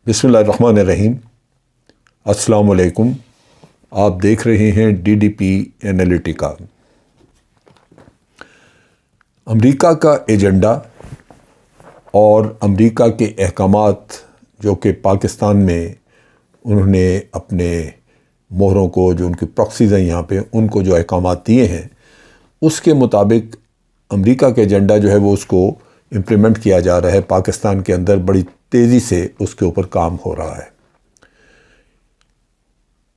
بسم اللہ الرحمن الرحیم۔ السلام علیکم۔ آپ دیکھ رہے ہیں DDP انالیٹیکا۔ امریکہ کا ایجنڈا اور امریکہ کے احکامات جو کہ پاکستان میں انہوں نے اپنے مہروں کو، جو ان کی پراکسیز ہیں یہاں پہ، ان کو جو احکامات دیے ہیں، اس کے مطابق امریکہ کا ایجنڈا جو ہے وہ اس کو امپلیمنٹ کیا جا رہا ہے۔ پاکستان کے اندر بڑی تیزی سے اس کے اوپر کام ہو رہا ہے۔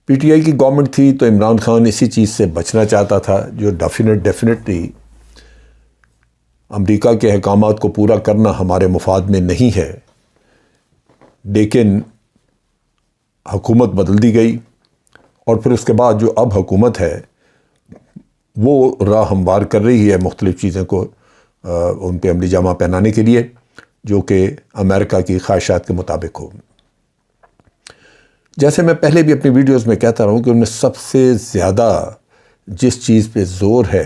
PTI کی گورنمنٹ تھی تو عمران خان اسی چیز سے بچنا چاہتا تھا، جو ڈیفینیٹلی امریکہ کے احکامات کو پورا کرنا ہمارے مفاد میں نہیں ہے۔ لیکن حکومت بدل دی گئی اور پھر اس کے بعد جو اب حکومت ہے وہ راہ ہموار کر رہی ہے مختلف چیزوں کو ان پہ عملی جامہ پہنانے کے لیے، جو کہ امریکہ کی خواہشات کے مطابق ہو۔ جیسے میں پہلے بھی اپنی ویڈیوز میں کہتا رہا ہوں کہ انہیں سب سے زیادہ جس چیز پہ زور ہے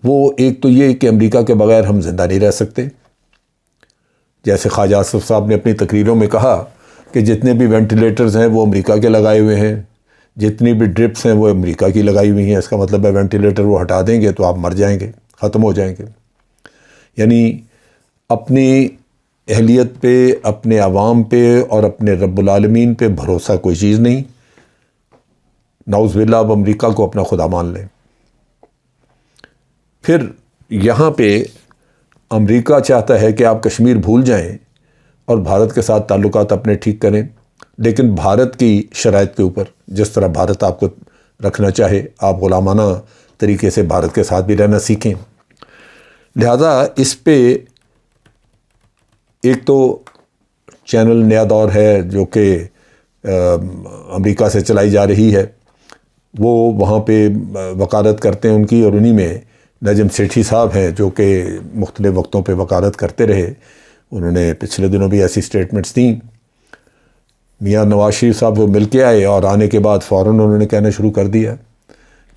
وہ ایک تو یہ کہ امریکہ کے بغیر ہم زندہ نہیں رہ سکتے۔ جیسے خواجہ آصف صاحب نے اپنی تقریروں میں کہا کہ جتنے بھی وینٹیلیٹرز ہیں وہ امریکہ کے لگائے ہوئے ہیں، جتنی بھی ڈرپس ہیں وہ امریکہ کی لگائی ہوئی ہیں۔ اس کا مطلب ہے وینٹیلیٹر وہ ہٹا دیں گے تو آپ مر جائیں گے، ختم ہو جائیں گے۔ یعنی اپنی اہلیت پہ، اپنے عوام پہ اور اپنے رب العالمین پہ بھروسہ کوئی چیز نہیں۔ نعوذ باللہ اب امریکہ کو اپنا خدا مان لیں۔ پھر یہاں پہ امریکہ چاہتا ہے کہ آپ کشمیر بھول جائیں اور بھارت کے ساتھ تعلقات اپنے ٹھیک کریں، لیکن بھارت کی شرائط کے اوپر، جس طرح بھارت آپ کو رکھنا چاہے، آپ غلامانہ طریقے سے بھارت کے ساتھ بھی رہنا سیکھیں۔ لہذا اس پہ ایک تو چینل نیا دور ہے جو کہ امریکہ سے چلائی جا رہی ہے، وہ وہاں پہ وکالت کرتے ہیں ان کی، اور انہی میں نجم سیٹھی صاحب ہیں جو کہ مختلف وقتوں پہ وکالت کرتے رہے۔ انہوں نے پچھلے دنوں بھی ایسی سٹیٹمنٹس دیں۔ میاں نواز شریف صاحب وہ مل کے آئے اور آنے کے بعد فوراً انہوں نے کہنا شروع کر دیا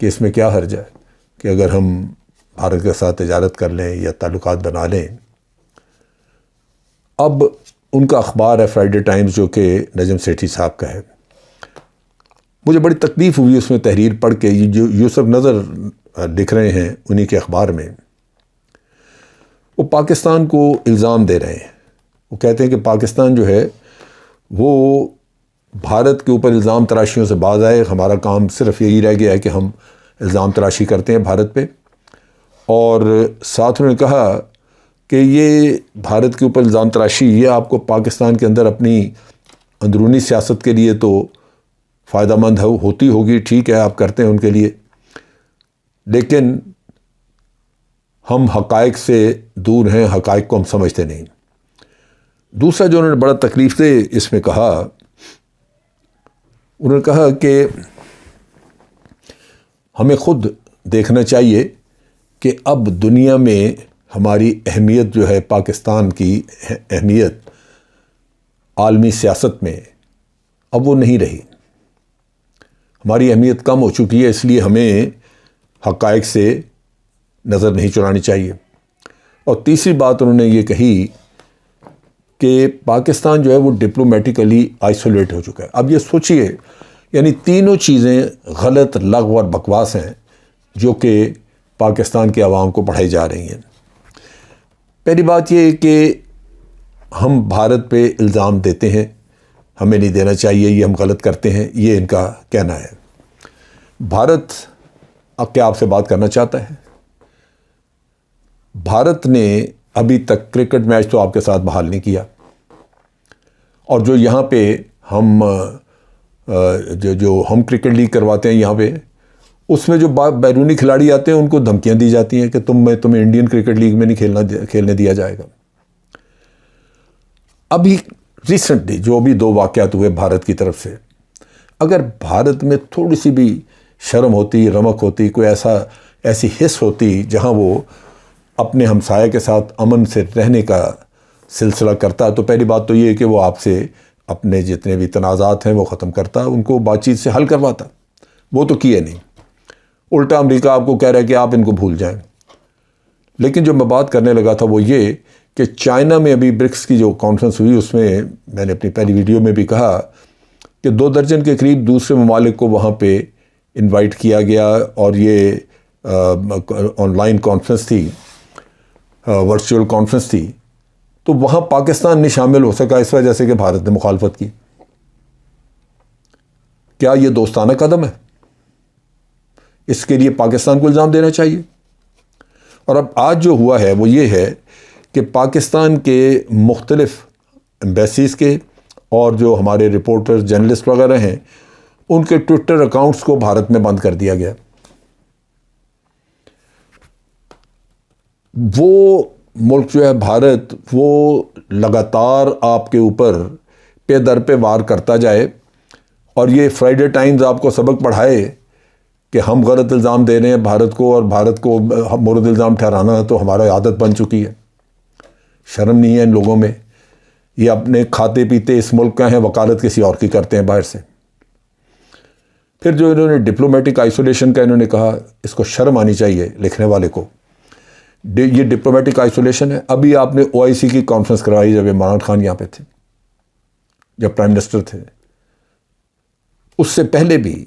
کہ اس میں کیا حرج ہے کہ اگر ہم بھارت کے ساتھ تجارت کر لیں یا تعلقات بنا لیں۔ اب ان کا اخبار ہے فرائیڈے ٹائمز، جو کہ نجم سیٹھی صاحب کا ہے۔ مجھے بڑی تکلیف ہوئی اس میں تحریر پڑھ کے۔ جو یوسف نظر لکھ رہے ہیں انہی کے اخبار میں، وہ پاکستان کو الزام دے رہے ہیں۔ وہ کہتے ہیں کہ پاکستان جو ہے وہ بھارت کے اوپر الزام تراشیوں سے باز آئے۔ ہمارا کام صرف یہی رہ گیا ہے کہ ہم الزام تراشی کرتے ہیں بھارت پہ، اور ساتھ انہوں نے کہا کہ یہ بھارت کے اوپر الزام تراشی یہ آپ کو پاکستان کے اندر اپنی اندرونی سیاست کے لیے تو فائدہ مند ہوتی ہوگی، ٹھیک ہے آپ کرتے ہیں ان کے لیے، لیکن ہم حقائق سے دور ہیں، حقائق کو ہم سمجھتے نہیں۔ دوسرا جو انہوں نے بڑا تکلیف سے اس میں کہا، انہوں نے کہا کہ ہمیں خود دیکھنا چاہیے کہ اب دنیا میں ہماری اہمیت جو ہے، پاکستان کی اہمیت عالمی سیاست میں اب وہ نہیں رہی۔ ہماری اہمیت کم ہو چکی ہے، اس لیے ہمیں حقائق سے نظر نہیں چرانی چاہیے۔ اور تیسری بات انہوں نے یہ کہی کہ پاکستان جو ہے وہ ڈپلومیٹیکلی آئسولیٹ ہو چکا ہے۔ اب یہ سوچئے، یعنی تینوں چیزیں غلط، لغو اور بکواس ہیں جو کہ پاکستان کے عوام کو پڑھائی جا رہی ہیں۔ پہلی بات یہ کہ ہم بھارت پہ الزام دیتے ہیں، ہمیں نہیں دینا چاہیے، یہ ہم غلط کرتے ہیں، یہ ان کا کہنا ہے۔ بھارت اب کیا آپ سے بات کرنا چاہتا ہے؟ بھارت نے ابھی تک کرکٹ میچ تو آپ کے ساتھ بحال نہیں کیا، اور جو یہاں پہ ہم جو ہم کرکٹ لیگ کرواتے ہیں یہاں پہ، اس میں جو بیرونی کھلاڑی آتے ہیں ان کو دھمکیاں دی جاتی ہیں کہ تمہیں انڈین کرکٹ لیگ میں نہیں کھیلنے دیا جائے گا۔ ابھی ریسنٹلی جو بھی 2 واقعات ہوئے بھارت کی طرف سے، اگر بھارت میں تھوڑی سی بھی شرم ہوتی، رمق ہوتی، کوئی ایسی حس ہوتی جہاں وہ اپنے ہمسایہ کے ساتھ امن سے رہنے کا سلسلہ کرتا، تو پہلی بات تو یہ ہے کہ وہ آپ سے اپنے جتنے بھی تنازعات ہیں وہ ختم کرتا، ان کو بات چیت سے حل کرواتا۔ وہ تو کیے نہیں، الٹا امریکہ آپ کو کہہ رہا ہے کہ آپ ان کو بھول جائیں۔ لیکن جو میں بات کرنے لگا تھا وہ یہ کہ چائنا میں ابھی برکس کی جو کانفرنس ہوئی، اس میں میں نے اپنی پہلی ویڈیو میں بھی کہا کہ 2 درجن کے قریب دوسرے ممالک کو وہاں پہ انوائٹ کیا گیا، اور یہ آن لائن کانفرنس تھی، ورچوئل کانفرنس تھی، تو وہاں پاکستان نہیں شامل ہو سکا اس وجہ سے کہ بھارت نے مخالفت کی۔ کیا یہ دوستانہ قدم ہے؟ اس کے لیے پاکستان کو الزام دینا چاہیے۔ اور اب آج جو ہوا ہے وہ یہ ہے کہ پاکستان کے مختلف ایمبیسیز کے اور جو ہمارے رپورٹر جرنلسٹ وغیرہ ہیں، ان کے ٹویٹر اکاؤنٹس کو بھارت میں بند کر دیا گیا۔ وہ ملک جو ہے بھارت، وہ لگاتار آپ کے اوپر پے در پہ وار کرتا جائے، اور یہ فرائیڈے ٹائمز آپ کو سبق پڑھائے کہ ہم غلط الزام دے رہے ہیں بھارت کو، اور بھارت کو مورد الزام ٹھہرانا تو ہمارا عادت بن چکی ہے۔ شرم نہیں ہے ان لوگوں میں؟ یہ اپنے کھاتے پیتے اس ملک کا ہیں، وکالت کسی اور کی کرتے ہیں باہر سے۔ پھر جو انہوں نے ڈپلومیٹک آئسولیشن کا انہوں نے کہا، اس کو شرم آنی چاہیے لکھنے والے کو۔ یہ ڈپلومیٹک آئسولیشن ہے۔ ابھی آپ نے OIC کی کانفرنس کروائی جب عمران خان یہاں پہ تھے، جب پرائم منسٹر تھے۔ اس سے پہلے بھی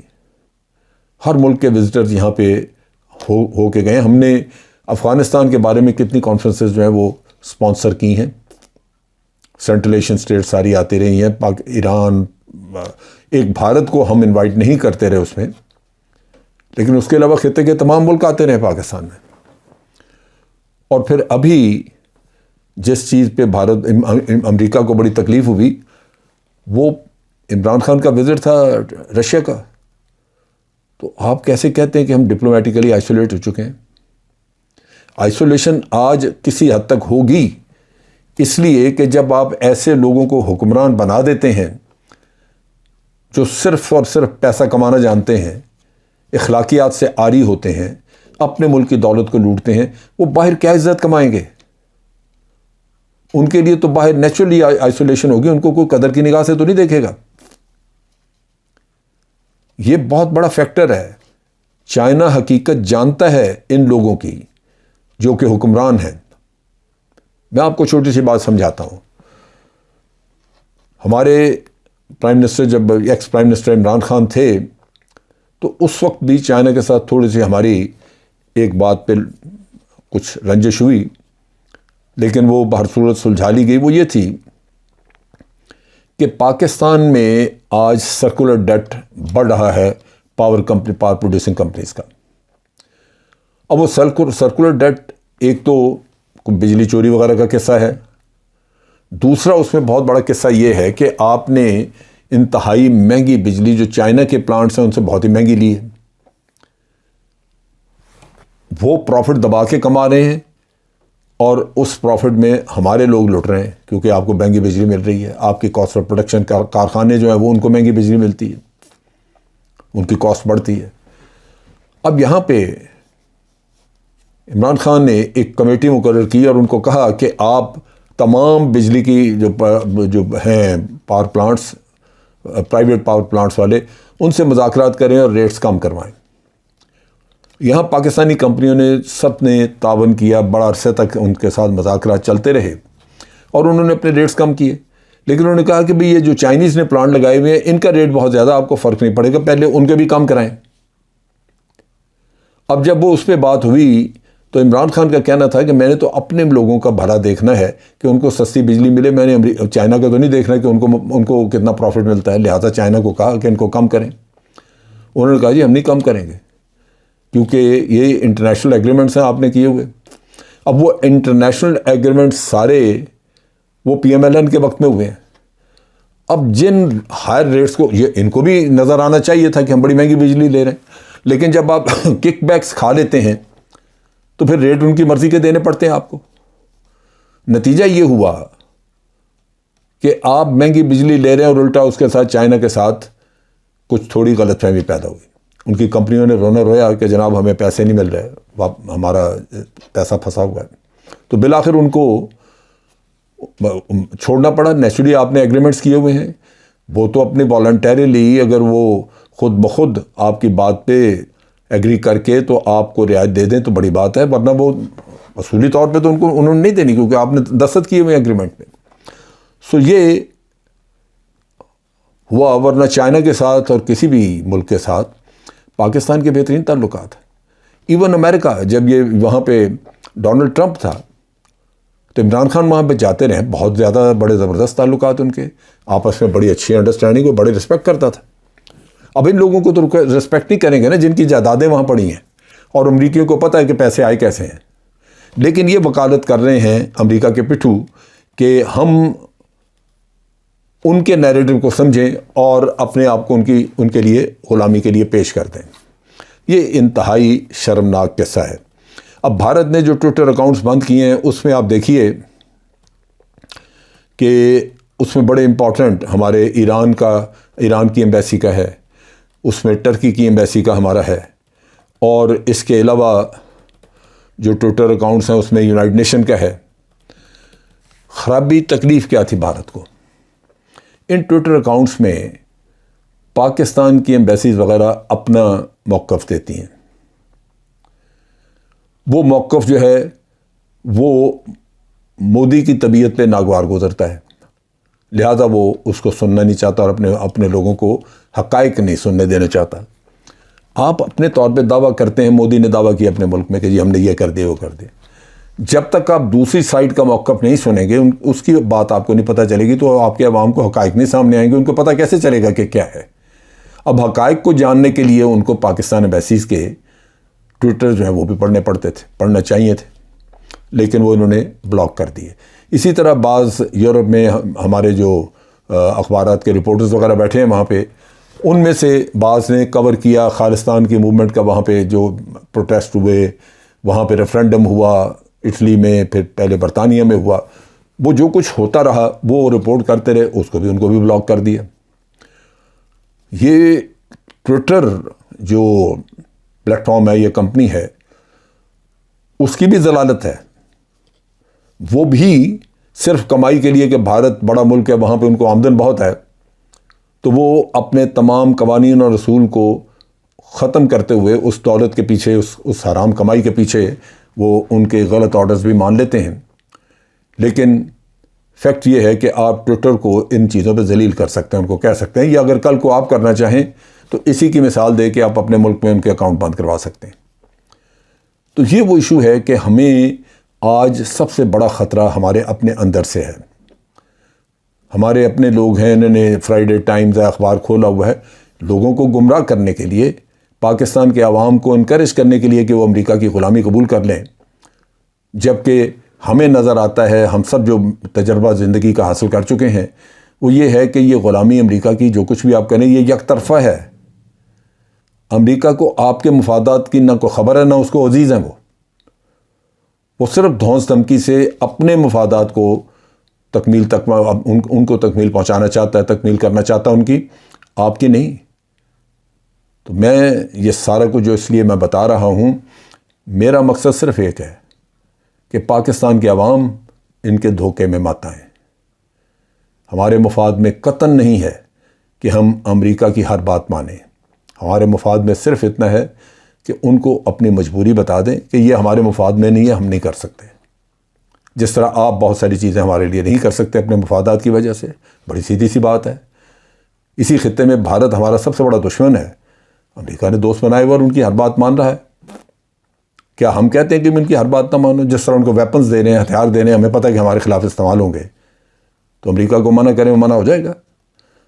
ہر ملک کے وزٹرز یہاں پہ ہو کے گئے۔ ہم نے افغانستان کے بارے میں کتنی کانفرنسز جو ہیں وہ سپانسر کی ہیں، سینٹرل ایشین اسٹیٹ ساری آتی رہی ہیں، ایران، ایک بھارت کو ہم انوائٹ نہیں کرتے رہے اس میں، لیکن اس کے علاوہ خطے کے تمام ملک آتے رہے پاکستان میں۔ اور پھر ابھی جس چیز پہ امریکہ کو بڑی تکلیف ہوئی، وہ عمران خان کا وزٹ تھا رشیا کا۔ تو آپ کیسے کہتے ہیں کہ ہم ڈپلومیٹیکلی آئسولیٹ ہو چکے ہیں؟ آئسولیشن آج کسی حد تک ہوگی، اس لیے کہ جب آپ ایسے لوگوں کو حکمران بنا دیتے ہیں جو صرف اور صرف پیسہ کمانا جانتے ہیں، اخلاقیات سے عاری ہوتے ہیں، اپنے ملک کی دولت کو لوٹتے ہیں، وہ باہر کیا عزت کمائیں گے؟ ان کے لیے تو باہر نیچرلی آئسولیشن ہوگی، ان کو کوئی قدر کی نگاہ سے تو نہیں دیکھے گا۔ یہ بہت بڑا فیکٹر ہے۔ چائنا حقیقت جانتا ہے ان لوگوں کی جو کہ حکمران ہیں۔ میں آپ کو چھوٹی سی بات سمجھاتا ہوں۔ ہمارے پرائم منسٹر، جب ex prime minister Imran Khan تھے، تو اس وقت بھی چائنا کے ساتھ تھوڑی سی ہماری ایک بات پہ کچھ رنجش ہوئی، لیکن وہ بہر صورت سلجھا لی گئی۔ وہ یہ تھی کہ پاکستان میں آج سرکولر ڈیٹ بڑھ رہا ہے پاور پروڈیوسنگ کمپنیز کا۔ اب وہ سرکولر ڈیٹ، ایک تو بجلی چوری وغیرہ کا قصہ ہے، دوسرا اس میں بہت بڑا قصہ یہ ہے کہ آپ نے انتہائی مہنگی بجلی جو چائنا کے پلانٹس ہیں ان سے بہت ہی مہنگی لی ہے۔ وہ پروفٹ دبا کے کما رہے ہیں، اور اس پروفٹ میں ہمارے لوگ لٹ رہے ہیں، کیونکہ آپ کو مہنگی بجلی مل رہی ہے۔ آپ کی کاسٹ آف پروڈکشن، کارخانے جو ہیں وہ ان کو مہنگی بجلی ملتی ہے، ان کی کاسٹ بڑھتی ہے۔ اب یہاں پہ عمران خان نے ایک کمیٹی مقرر کی اور ان کو کہا کہ آپ تمام بجلی کی جو ہیں power plants, private power plants والے، ان سے مذاکرات کریں اور ریٹس کم کروائیں۔ یہاں پاکستانی کمپنیوں نے سب نے تعاون کیا، بڑا عرصے تک ان کے ساتھ مذاکرات چلتے رہے اور انہوں نے اپنے ریٹس کم کیے، لیکن انہوں نے کہا کہ بھئی یہ جو چائنیز نے پلانٹ لگائے ہوئے ہیں ان کا ریٹ بہت زیادہ، آپ کو فرق نہیں پڑے گا، پہلے ان کے بھی کم کرائیں۔ اب جب وہ اس پہ بات ہوئی تو عمران خان کا کہنا تھا کہ میں نے تو اپنے لوگوں کا بھلا دیکھنا ہے کہ ان کو سستی بجلی ملے، میں نے چائنا کا تو نہیں دیکھنا کہ ان کو کتنا پروفٹ ملتا ہے، لہٰذا چائنا کو کہا کہ ان کو کم کریں۔ انہوں نے کہا جی ہم نہیں کم کریں گے، کیونکہ یہ انٹرنیشنل ایگریمنٹس ہیں آپ نے کیے ہوئے۔ اب وہ انٹرنیشنل ایگریمنٹس سارے وہ PMLN کے وقت میں ہوئے ہیں۔ اب جن ہائر ریٹس کو، یہ ان کو بھی نظر آنا چاہیے تھا کہ ہم بڑی مہنگی بجلی لے رہے ہیں، لیکن جب آپ کک بیکس کھا لیتے ہیں تو پھر ریٹ ان کی مرضی کے دینے پڑتے ہیں آپ کو۔ نتیجہ یہ ہوا کہ آپ مہنگی بجلی لے رہے ہیں اور الٹا اس کے ساتھ چائنا کے ساتھ کچھ تھوڑی غلط فہمی پیدا ہوئی۔ ان کی کمپنیوں نے رونا رویا کہ جناب ہمیں پیسے نہیں مل رہے، ہمارا پیسہ پھنسا ہوا ہے، تو بالآخر ان کو چھوڑنا پڑا۔ نیچرلی آپ نے ایگریمنٹس کیے ہوئے ہیں، وہ تو اپنے والنٹیرلی، اگر وہ خود بخود آپ کی بات پہ ایگری کر کے تو آپ کو رعایت دے دیں تو بڑی بات ہے، ورنہ وہ اصولی طور پہ تو انہوں نے نہیں دینی کیونکہ آپ نے دستخط کیے ہوئے ایگریمنٹ میں. سو یہ ہوا. ورنہ چائنا کے ساتھ اور کسی بھی ملک کے ساتھ پاکستان کے بہترین تعلقات ہیں. ایون امریکہ جب یہ وہاں پہ ڈونلڈ ٹرمپ تھا تو عمران خان وہاں پہ جاتے رہے, بہت زیادہ بڑے زبردست تعلقات ان کے آپس میں, بڑی اچھی انڈرسٹینڈنگ, بڑے رسپیکٹ کرتا تھا. اب ان لوگوں کو تو رسپیکٹ نہیں کریں گے نا جن کی جائیدادیں وہاں پڑی ہیں اور امریکیوں کو پتہ ہے کہ پیسے آئے کیسے ہیں. لیکن یہ وکالت کر رہے ہیں امریکہ کے پٹھو کہ ہم ان کے نیریٹو کو سمجھیں اور اپنے آپ کو ان کے لیے غلامی کے لیے پیش کر دیں. یہ انتہائی شرمناک قصہ ہے. اب بھارت نے جو ٹویٹر اکاؤنٹس بند کیے ہیں اس میں آپ دیکھیے کہ اس میں بڑے امپورٹنٹ ہمارے ایران کی ایمبیسی کا ہے, اس میں ٹرکی کی ایمبیسی کا ہمارا ہے, اور اس کے علاوہ جو ٹویٹر اکاؤنٹس ہیں اس میں یونائٹڈ نیشن کا ہے. خرابی تکلیف کیا تھی بھارت کو؟ ان ٹویٹر اکاؤنٹس میں پاکستان کی ایمبیسیز وغیرہ اپنا موقف دیتی ہیں. وہ موقف جو ہے وہ مودی کی طبیعت پہ ناگوار گزرتا ہے, لہذا وہ اس کو سننا نہیں چاہتا اور اپنے لوگوں کو حقائق نہیں سننے دینا چاہتا. آپ اپنے طور پہ دعویٰ کرتے ہیں, مودی نے دعویٰ کیا اپنے ملک میں کہ جی ہم نے یہ کر دیا وہ کر دیا. جب تک آپ دوسری سائڈ کا موقف نہیں سنیں گے, اس کی بات آپ کو نہیں پتہ چلے گی, تو آپ کے عوام کو حقائق نہیں سامنے آئیں گے. ان کو پتہ کیسے چلے گا کہ کیا ہے؟ اب حقائق کو جاننے کے لیے ان کو پاکستان ایمبیسیز کے ٹویٹر جو ہیں وہ بھی پڑھنے پڑتے تھے, پڑھنا چاہیے تھے, لیکن وہ انہوں نے بلاک کر دیے. اسی طرح بعض یورپ میں ہمارے جو اخبارات کے رپورٹرز وغیرہ بیٹھے ہیں وہاں پہ, ان میں سے بعض نے کور کیا خالصتان کی موومنٹ کا. وہاں پہ جو پروٹیسٹ ہوئے, وہاں پہ ریفرینڈم ہوا اٹلی میں, پھر پہلے برطانیہ میں ہوا, وہ جو کچھ ہوتا رہا وہ رپورٹ کرتے رہے, ان کو بھی بلاک کر دیا. یہ ٹویٹر جو پلیٹ فارم ہے, یہ کمپنی ہے, اس کی بھی ضلالت ہے. وہ بھی صرف کمائی کے لیے کہ بھارت بڑا ملک ہے, وہاں پہ ان کو آمدن بہت ہے, تو وہ اپنے تمام قوانین اور اصول کو ختم کرتے ہوئے اس دولت کے پیچھے, اس حرام کمائی کے پیچھے وہ ان کے غلط آرڈرز بھی مان لیتے ہیں. لیکن فیکٹ یہ ہے کہ آپ ٹویٹر کو ان چیزوں پہ ذلیل کر سکتے ہیں, ان کو کہہ سکتے ہیں, یا اگر کل کو آپ کرنا چاہیں تو اسی کی مثال دے کے آپ اپنے ملک میں ان کے اکاؤنٹ بند کروا سکتے ہیں. تو یہ وہ ایشو ہے کہ ہمیں آج سب سے بڑا خطرہ ہمارے اپنے اندر سے ہے. ہمارے اپنے لوگ ہیں, انہوں نے فرائیڈے ٹائمز اخبار کھولا ہوا ہے لوگوں کو گمراہ کرنے کے لیے, پاکستان کے عوام کو انکریج کرنے کے لیے کہ وہ امریکہ کی غلامی قبول کر لیں. جبکہ ہمیں نظر آتا ہے, ہم سب جو تجربہ زندگی کا حاصل کر چکے ہیں, وہ یہ ہے کہ یہ غلامی امریکہ کی جو کچھ بھی آپ کریں یہ یک طرفہ ہے. امریکہ کو آپ کے مفادات کی نہ کوئی خبر ہے نہ اس کو عزیز ہیں. وہ صرف دھونس دھمکی سے اپنے مفادات کو تکمیل تک ان کو تکمیل پہنچانا چاہتا ہے, تکمیل کرنا چاہتا ہے ان کی, آپ کی نہیں. تو میں یہ سارا کچھ جو اس لیے میں بتا رہا ہوں, میرا مقصد صرف ایک ہے کہ پاکستان کے عوام ان کے دھوکے میں مت آئیں. ہمارے مفاد میں قطعاً نہیں ہے کہ ہم امریکہ کی ہر بات مانیں. ہمارے مفاد میں صرف اتنا ہے کہ ان کو اپنی مجبوری بتا دیں کہ یہ ہمارے مفاد میں نہیں ہے, ہم نہیں کر سکتے. جس طرح آپ بہت ساری چیزیں ہمارے لیے نہیں کر سکتے اپنے مفادات کی وجہ سے, بڑی سیدھی سی بات ہے. اسی خطے میں بھارت ہمارا سب سے بڑا دشمن ہے. امریکہ نے دوست بنائے ہوا اور ان کی ہر بات مان رہا ہے. کیا ہم کہتے ہیں کہ ان کی ہر بات نہ مانو؟ جس طرح ان کو ویپنز دے رہے ہیں, ہتھیار دے رہے ہیں, ہمیں پتہ ہے کہ ہمارے خلاف استعمال ہوں گے, تو امریکہ کو منع کریں وہ منع ہو جائے گا.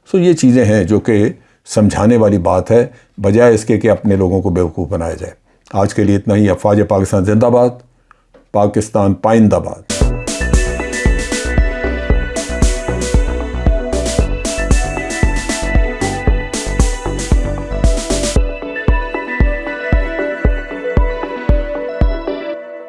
سو یہ چیزیں ہیں جو کہ سمجھانے والی بات ہے, بجائے اس کے کہ اپنے لوگوں کو بیوقوف بنایا جائے. آج کے لیے اتنا ہی. افواج پاکستان زندہ باد, پاکستان پائندہ باد.